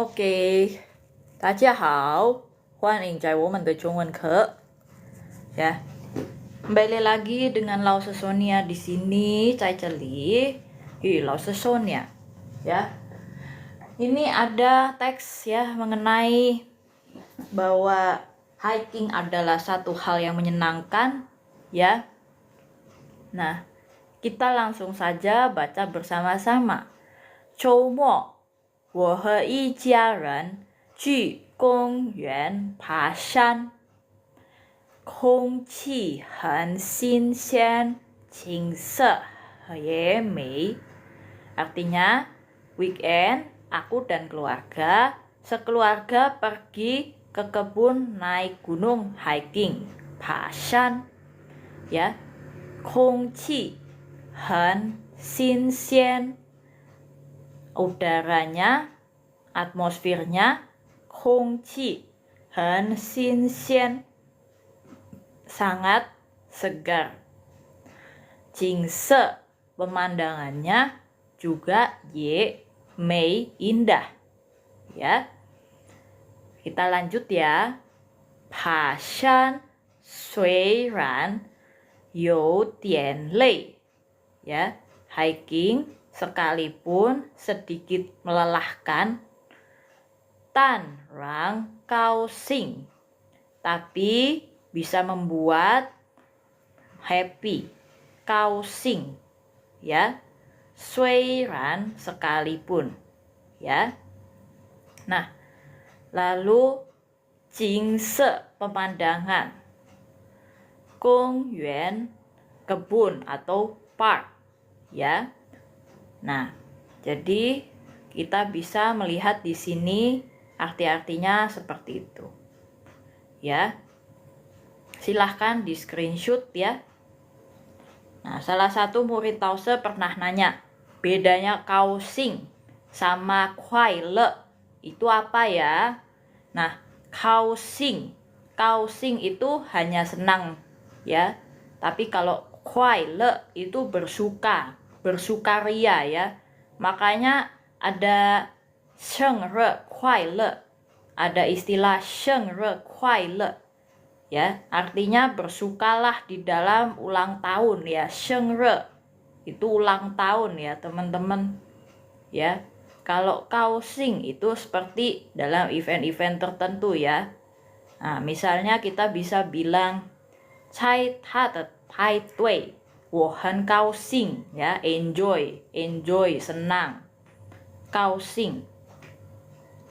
OK，大家好，欢迎在我们的中文课。Ya, kembali lagi dengan Lao Sesonia di sini, Cai Celi. Lao Sesonia. Ya, ini ada teks ya mengenai bahwa hiking adalah satu hal yang menyenangkan, ya. Nah, kita langsung saja baca bersama-sama. 周末我和一家人去公园爬山，空气很新鲜，景色也美。Artinya, weekend aku dan keluarga sekeluarga pergi ke kebun naik gunung hiking, 爬山 ya. 空气很新鲜 udaranya, atmosfernya, 空气很新鲜 sangat segar. 景色 pemandangannya juga ye mei indah. Ya. Kita lanjut ya. 爬山虽然有点累 ya, hiking sekalipun sedikit melelahkan, 但让高兴 tapi bisa membuat happy, 高兴 ya, 虽然 sekalipun ya. Nah, lalu 景色 pemandangan, 公园 kebun atau park ya. Nah, jadi kita bisa melihat di sini arti-artinya seperti itu. Ya. Silahkan di screenshot ya. Nah, salah satu murid Tause pernah nanya, bedanya kaosing sama kuaile itu apa ya? Nah, kaosing itu hanya senang ya. Tapi kalau kuaile itu bersukaria ya. Makanya ada shengre kuaile, ada istilah shengre kuaile ya, artinya bersukalah di dalam ulang tahun ya. Shengre itu ulang tahun ya teman-teman ya. Kalau kaosing itu seperti dalam event-event tertentu ya. Nah, misalnya kita bisa bilang cai ta de pai dui, wo hen kaosing ya, enjoy, senang, kaosing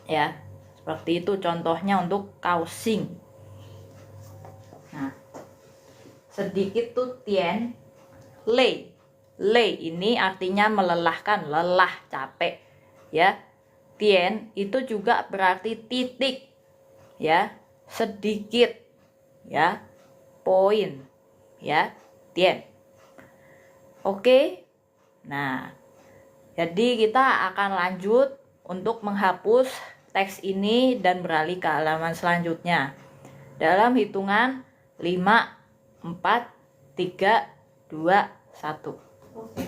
ya. Seperti itu contohnya untuk kaosing. Nah, sedikit tuh tian lei. Lei ini artinya melelahkan, lelah, capek ya. Tian itu juga berarti titik ya, sedikit ya, poin ya, tian. Oke. Nah, jadi kita akan lanjut untuk menghapus teks ini dan beralih ke halaman selanjutnya dalam hitungan 5, 4, 3, 2, 1. Oke.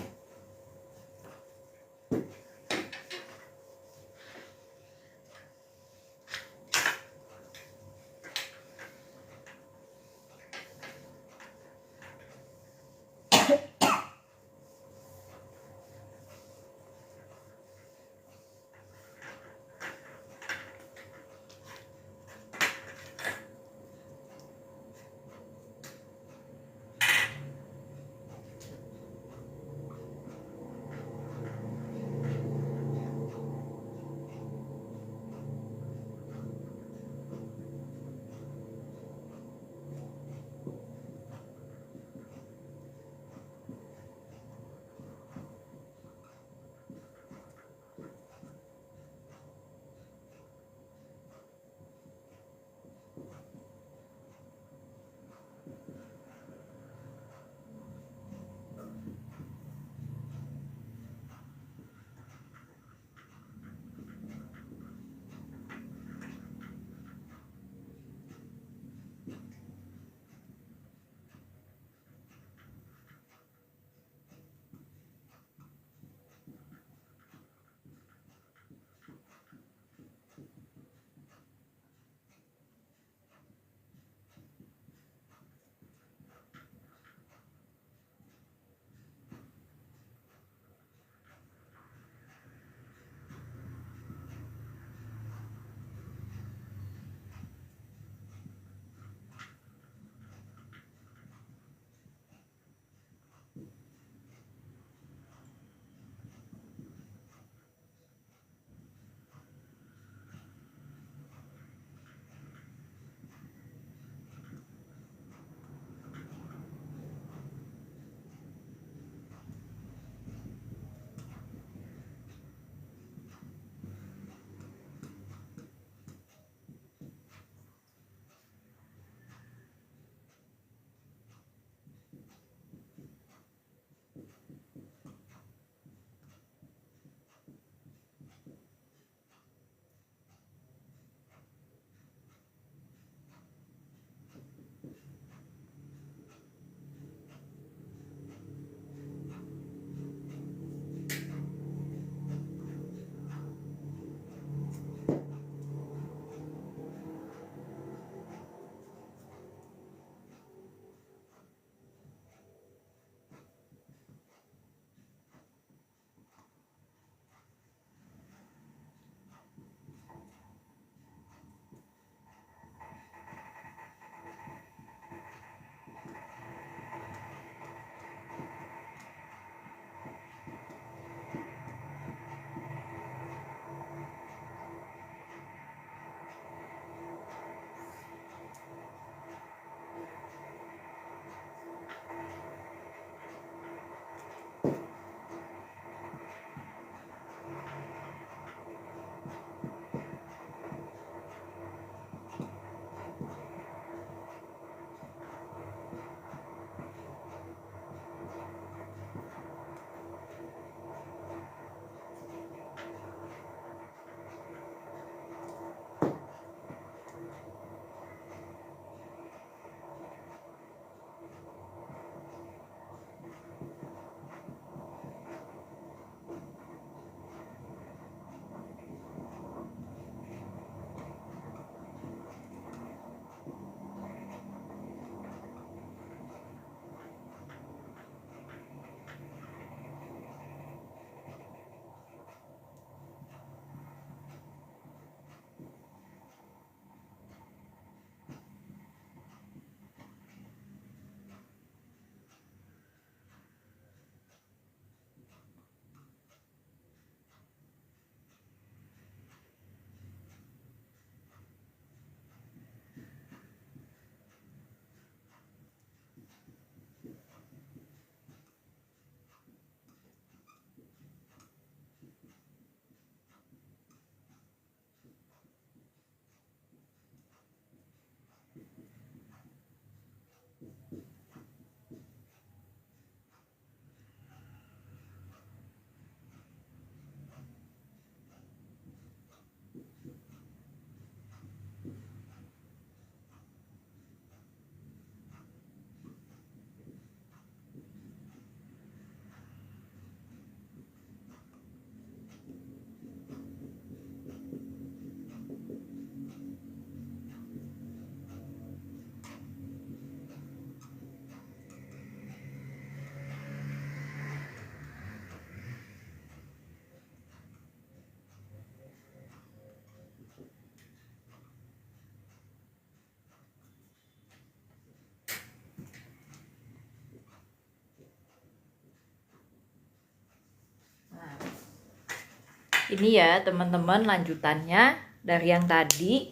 Ini ya teman-teman lanjutannya dari yang tadi.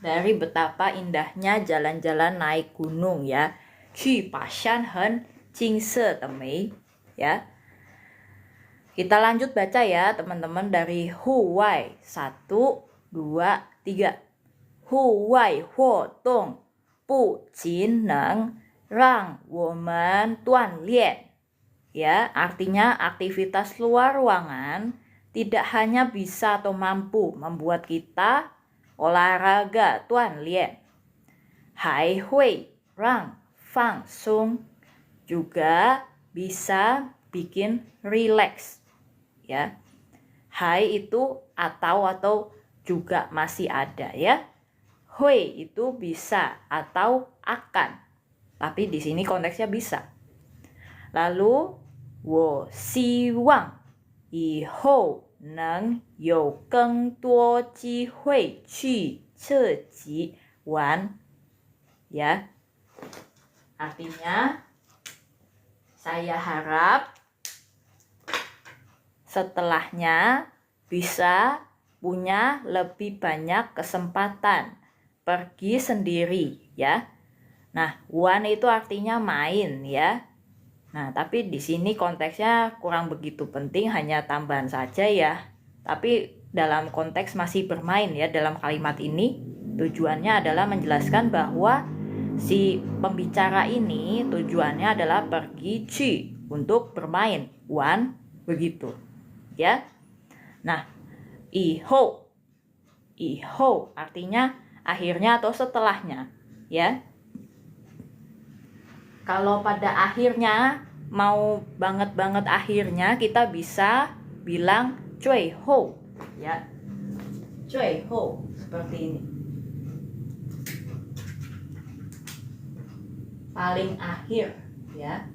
Dari betapa indahnya jalan-jalan naik gunung ya. 去爬山很金色的美 ya. Kita lanjut baca ya teman-teman dari 户外 1, 2, 3. 户外活动不仅能让我们锻炼 ya, artinya aktivitas luar ruangan tidak hanya bisa atau mampu membuat kita olahraga 锻炼 还会让放松 juga bisa bikin relax ya. Hai itu atau juga masih ada ya. Hui itu bisa atau akan. Tapi di sini konteksnya bisa. Lalu 我希望以后能有更多机会去自己玩 ya. Artinya saya harap setelahnya bisa punya lebih banyak kesempatan pergi sendiri ya. Nah, wan itu artinya main ya. Nah, tapi di sini konteksnya kurang begitu penting, hanya tambahan saja ya. Tapi dalam konteks masih bermain ya dalam kalimat ini, tujuannya adalah menjelaskan bahwa si pembicara ini tujuannya adalah pergi ci untuk bermain, wan begitu ya. Nah, iho artinya akhirnya atau setelahnya ya. Kalau pada akhirnya mau banget akhirnya, kita bisa bilang 最后 ya. 最后 seperti ini. Paling akhir ya.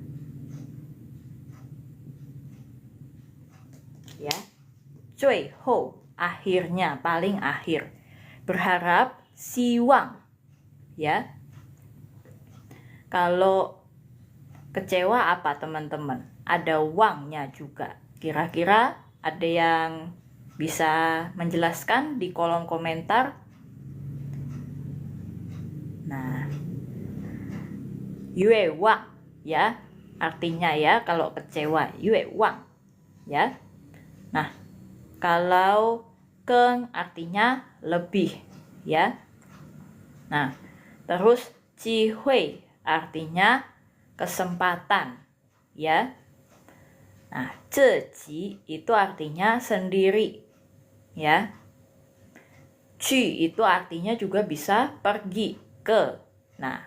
Ya. 最后 akhirnya, paling akhir. Berharap, 希望 ya. Kalau kecewa apa teman-teman? Ada wangnya juga. Kira-kira ada yang bisa menjelaskan di kolom komentar? Nah, yue wang ya, artinya ya kalau kecewa yue wang ya. Nah, kalau keng artinya lebih ya. Nah, terus ji hui artinya kesempatan ya. Nah, ziji itu artinya sendiri ya. Ci itu artinya juga bisa pergi ke. Nah,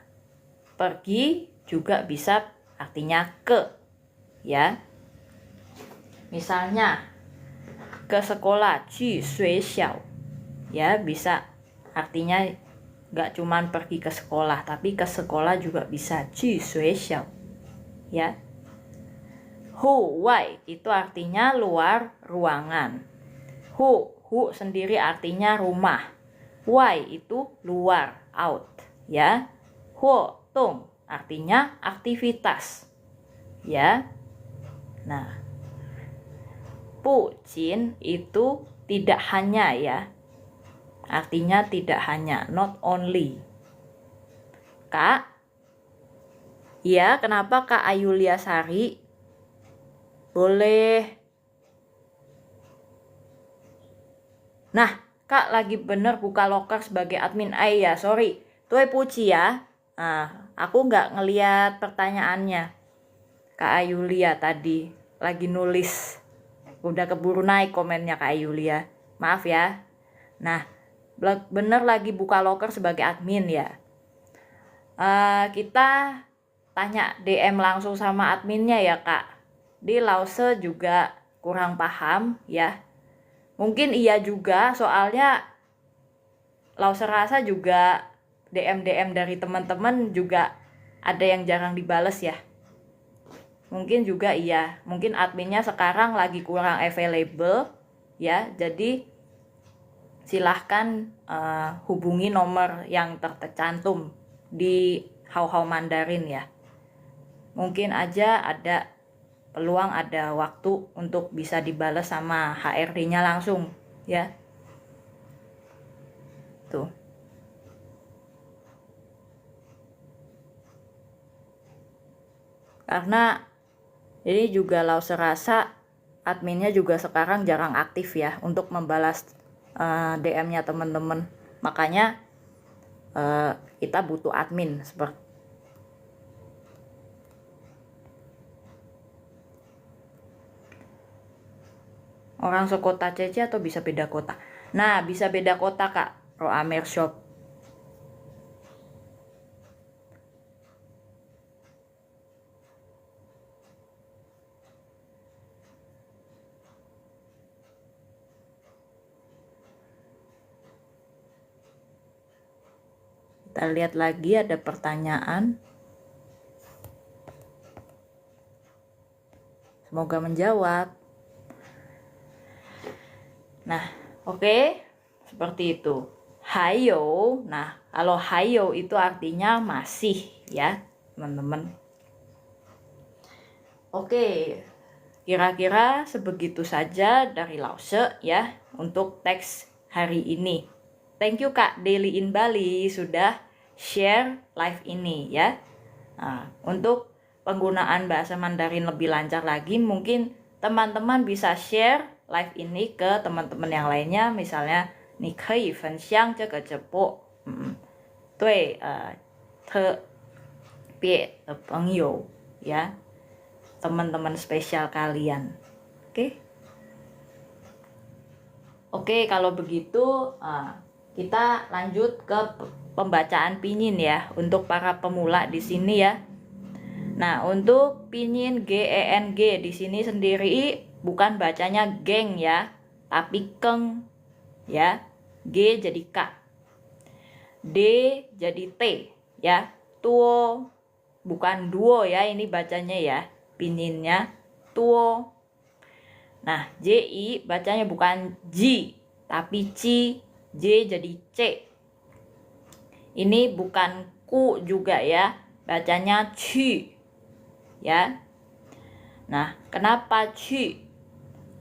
pergi juga bisa artinya ke ya. Misalnya ke sekolah, 去学校 ya, bisa artinya gak cuman pergi ke sekolah, tapi ke sekolah juga bisa 去学校 ya. Hu wai itu artinya luar ruangan. Hu sendiri artinya rumah. Wai itu luar, out ya. Hu tong artinya aktivitas ya. Nah, pu jin itu tidak hanya ya. Artinya tidak hanya, not only. Kak, ya kenapa Kak Ayulia Sari? Boleh. Nah, Kak lagi bener buka loker sebagai admin. Ya, sorry. Tuh puji ya. Nah, aku nggak ngeliat pertanyaannya. Kak Ayulia tadi lagi nulis. Udah keburu naik komennya Kak Ayulia. Maaf ya. Nah, bener lagi buka loker sebagai admin ya. Kita tanya DM langsung sama adminnya ya Kak. Di Lause juga kurang paham ya. Mungkin iya juga, soalnya Lause rasa juga DM dari teman-teman juga ada yang jarang dibales ya. Mungkin juga iya, mungkin adminnya sekarang lagi kurang available ya. Jadi silahkan hubungi nomor yang tercantum di Hau Hau Mandarin ya. Mungkin aja ada peluang ada waktu untuk bisa dibalas sama HRD-nya langsung ya. Tuh. Karena ini juga Lause rasa adminnya juga sekarang jarang aktif ya untuk membalas DM-nya teman-teman. Makanya kita butuh admin seperti orang sekota Cece atau bisa beda kota. Nah, bisa beda kota Kak, Roamer Shop. Kita lihat lagi ada pertanyaan. Semoga menjawab. Nah, oke. Seperti itu. Hayo. Nah, kalau hayo itu artinya masih ya, teman-teman. Oke. Kira-kira sebegitu saja dari Lause ya untuk teks hari ini. Thank you Kak Daily in Bali sudah share live ini ya. Nah, untuk penggunaan bahasa Mandarin lebih lancar lagi, mungkin teman-teman bisa share live ini ke teman-teman yang lainnya. Misalnya, 你可以分享这个直播，对特别的朋友ya, teman-teman spesial kalian. Oke, kalau begitu kita lanjut ke pembacaan pinyin ya untuk para pemula di sini ya. Nah, untuk pinyin GENG di sini sendiri bukan bacanya geng ya, tapi keng ya. G jadi K. D jadi T ya. Tuo bukan duo ya, ini bacanya ya. Pinyinnya tuo. Nah, JI bacanya bukan J tapi C. J jadi C. Ini bukan ku juga ya, bacanya Cu ya. Nah, kenapa Cu?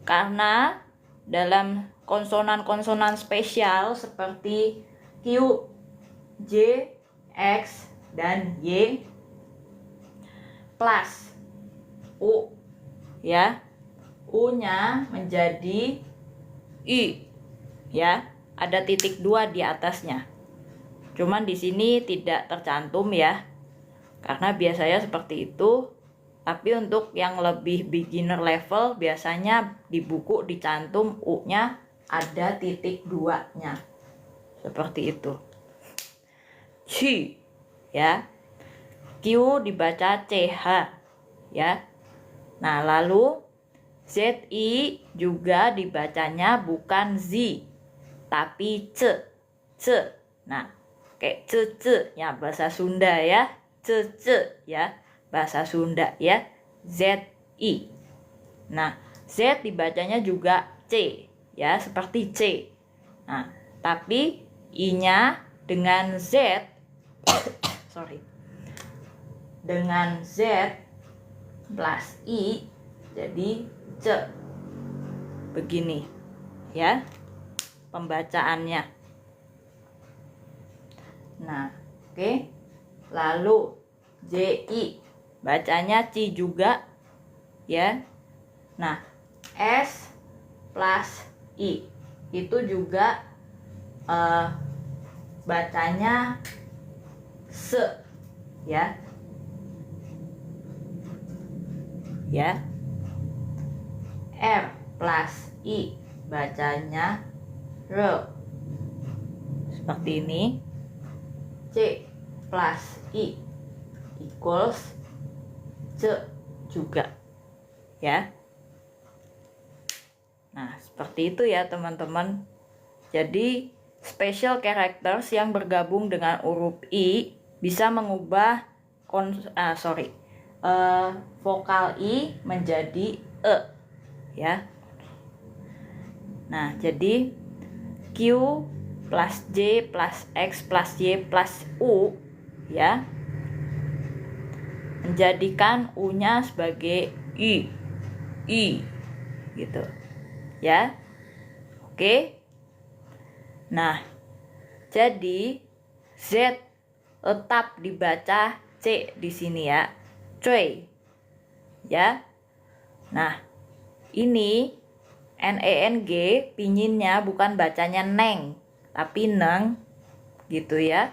Karena dalam konsonan-konsonan spesial seperti Q, J, X, dan Y plus U ya, U-nya menjadi I ya, ada titik 2 di atasnya. Cuman di sini tidak tercantum ya, karena biasanya seperti itu. Tapi untuk yang lebih beginner level, biasanya di buku dicantum U-nya ada titik 2-nya. Seperti itu. Cu ya. Q dibaca CH ya. Nah, lalu ZI juga dibacanya bukan Z tapi C. Nah, kayak C ya bahasa Sunda ya. C ya bahasa Sunda ya. ZI. Nah, Z dibacanya juga C ya, seperti C. Nah, tapi I-nya dengan Z dengan Z plus I jadi C. Begini ya pembacaannya. Nah, oke. Lalu JI bacanya C juga ya. Nah, S plus I itu juga bacanya se ya. Ya. R plus I bacanya R. Seperti ini. C plus I equals C juga ya. Nah, seperti itu ya teman-teman. Jadi special characters yang bergabung dengan huruf I bisa mengubah vokal I menjadi E ya. Nah, jadi Q plus J plus X plus Y plus U ya, menjadikan U-nya sebagai I I gitu ya. Oke. Nah, jadi Z tetap dibaca C di sini ya. Cuy. Ya. Nah, ini NENG pinginnya bukan bacanya neng, tapi neng gitu ya.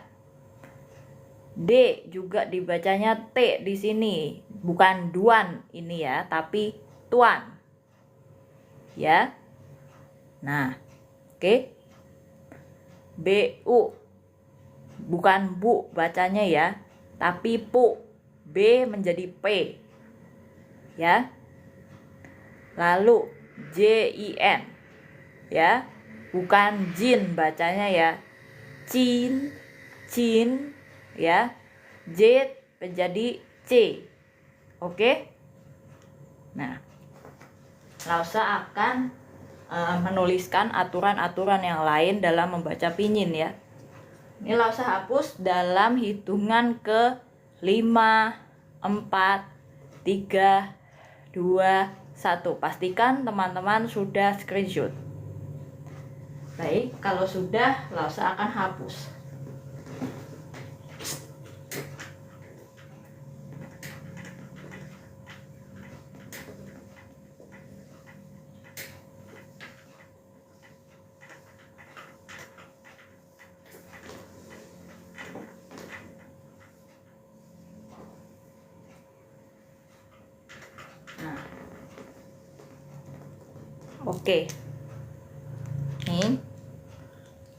D juga dibacanya T di sini, bukan duan ini ya, tapi tuan. Ya. Nah, oke. BU bukan bu bacanya ya, tapi pu. B menjadi P. Ya. Lalu JIN ya, bukan jin bacanya ya, cin, cin ya. J menjadi C. Oke. Nah, Lausa akan menuliskan aturan-aturan yang lain dalam membaca pinyin ya. Ini Lausa hapus dalam hitungan ke 5, 4, 3, 2, 1. Pastikan teman-teman sudah screenshot. Baik, kalau sudah Lausa akan hapus. Nah, oke. Nih,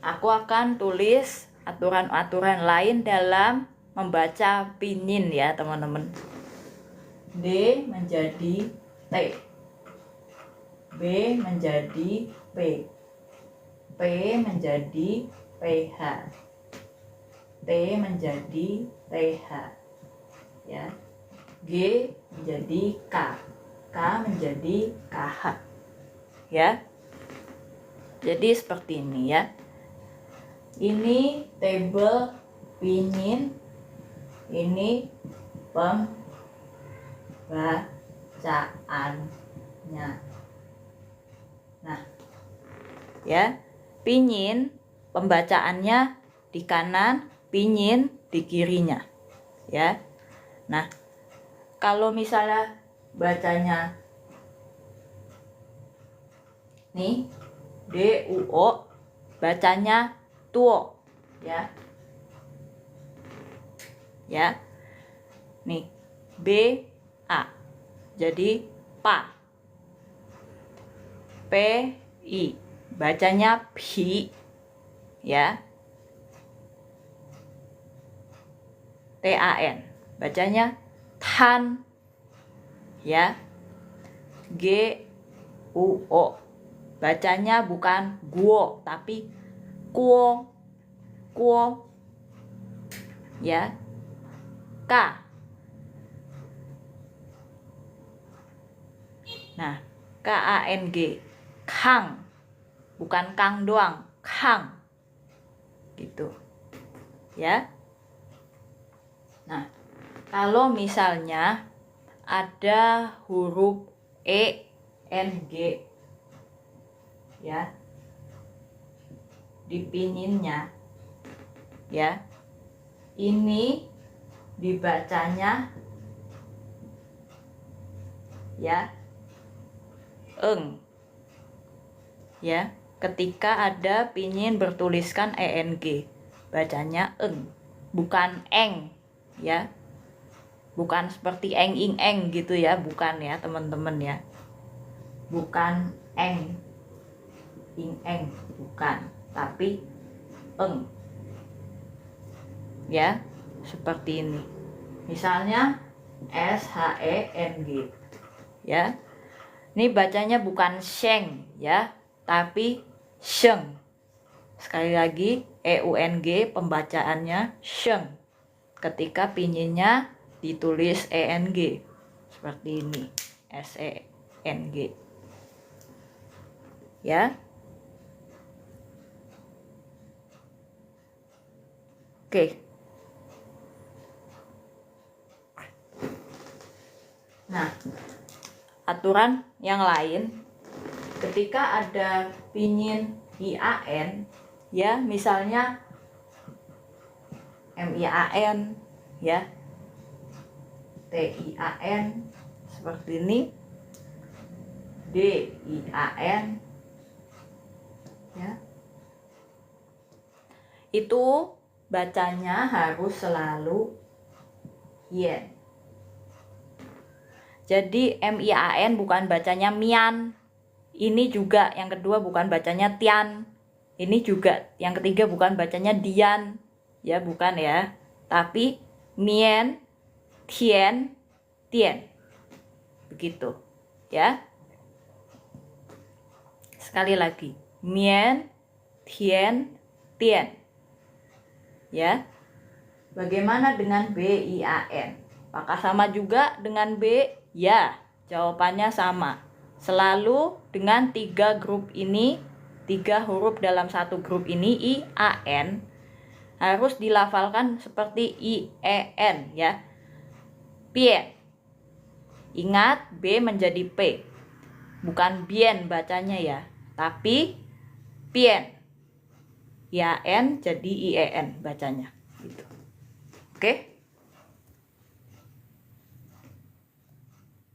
aku akan tulis aturan-aturan lain dalam membaca pinyin ya teman-teman. D menjadi T, B menjadi P, P menjadi PH, T menjadi TH ya. G menjadi K, K menjadi KH ya. Jadi seperti ini ya. Ini tabel pinyin, ini pembacaannya. Nah, ya, pinyin pembacaannya di kanan, pinyin di kirinya. Ya. Nah, kalau misalnya bacanya nih DUO, bacanya tuo ya. Ya. Nih BA jadi pa. PI bacanya pi ya. TAN bacanya tan ya. GUO bacanya bukan guo tapi kuo, kuo ya. K. Nah, KANG kang, bukan kang doang, kang gitu ya. Nah, kalau misalnya ada huruf ENG ya di pinyinnya ya, ini dibacanya ya eng ya. Ketika ada pinyin bertuliskan ENG, bacanya eng, bukan eng ya. Bukan seperti eng ing eng gitu ya, bukan ya teman-teman ya. Bukan eng ing eng, bukan, tapi eng ya, seperti ini. Misalnya SHENG ya. Ini bacanya bukan sheng ya, tapi sheng. Sekali lagi EUNG pembacaannya sheng ketika pinyinnya ditulis ENG seperti ini, SENG ya. Oke. Nah, aturan yang lain, ketika ada pinyin IAN ya, misalnya MIAN ya, TIAN seperti ini, DIAN ya, itu bacanya harus selalu yen. Jadi MIAN bukan bacanya mian. Ini juga yang kedua bukan bacanya tian. Ini juga yang ketiga bukan bacanya dian. Ya, bukan ya. Tapi mien, tien, tien. Begitu. Ya. Sekali lagi. Mien, tien, tien. Ya. Bagaimana dengan BIAN? Apakah sama juga dengan B? Ya, jawabannya sama. Selalu dengan 3 grup ini, 3 huruf dalam satu grup ini, IAN, harus dilafalkan seperti IEN ya. Pien. Ingat, B menjadi P. Bukan bien bacanya ya, tapi pien. IAN jadi IEN bacanya. Gitu. Oke?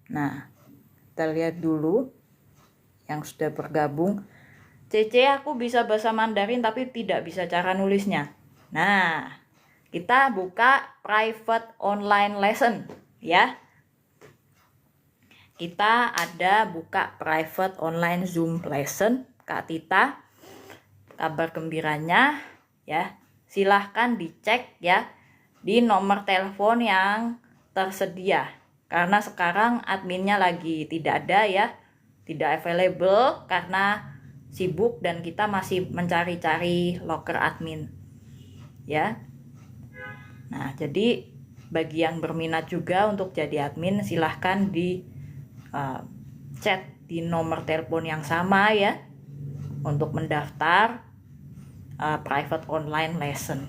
Nah, kita lihat dulu yang sudah bergabung. Cece, aku bisa bahasa Mandarin tapi tidak bisa cara nulisnya. Nah, kita buka private online lesson ya. Kita ada buka private online Zoom lesson, Kak Tita. Kabar gembiranya ya, silahkan dicek ya di nomor telepon yang tersedia. Karena sekarang adminnya lagi tidak ada ya, tidak available karena sibuk dan kita masih mencari-cari loker admin ya. Nah, jadi bagi yang berminat juga untuk jadi admin, silahkan di chat di nomor telepon yang sama ya untuk mendaftar private online lesson.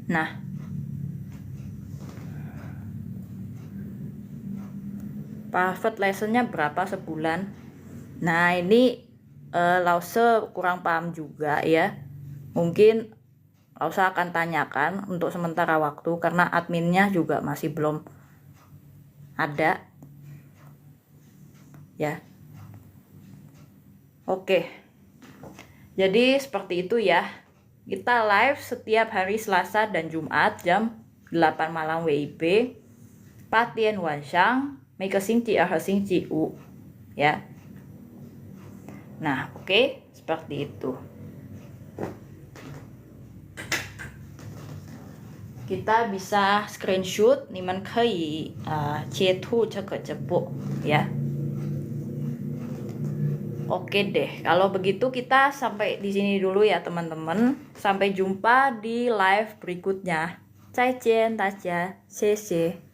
Nah, private lessonnya berapa sebulan? Nah, ini Lause kurang paham juga ya. Mungkin Lause akan tanyakan untuk sementara waktu karena adminnya juga masih belum ada ya. Oke, jadi seperti itu ya. Kita live setiap hari Selasa dan Jumat jam 8 malam WIB. 8点晚上每个星期二和星期五 ya. Nah, oke, seperti itu. Kita bisa screenshot, 你们可以截图这个直播 ya. Oke deh, kalau begitu kita sampai di sini dulu ya teman-teman. Sampai jumpa di live berikutnya. 再见大家，谢谢。